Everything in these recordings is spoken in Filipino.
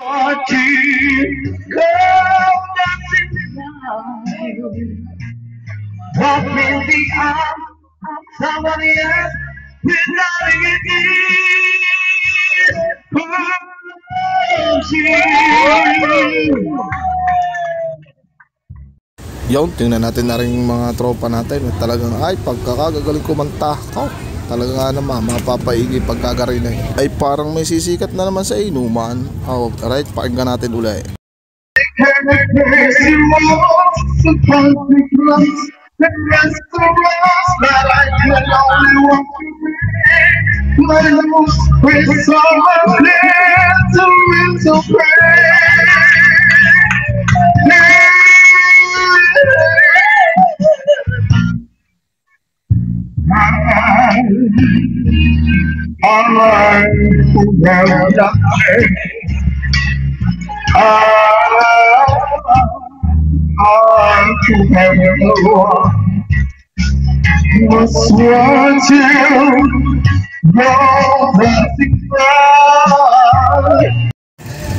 Walk in the arms of somebody else without it Yun, tingnan natin na rin yung mga tropa natin. Talagang ay pagkakagagaling kumanta. Talaga nga naman mapapaigi pagkagarin ay parang may sisikat na naman sa inuman. Right, pakinggan natin ulit.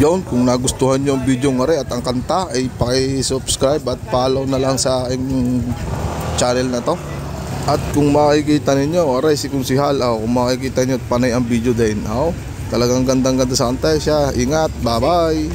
Yun, kung nagustuhan nyo yung video nga rin at ang kanta ay paki-subscribe at follow na lang sa aking channel na to. At kung makikita ninyo, aray si Kunsihal, kung makikita nyo at panay ang video din, talagang gandang ganda sa kanta siya. Ingat, bye bye.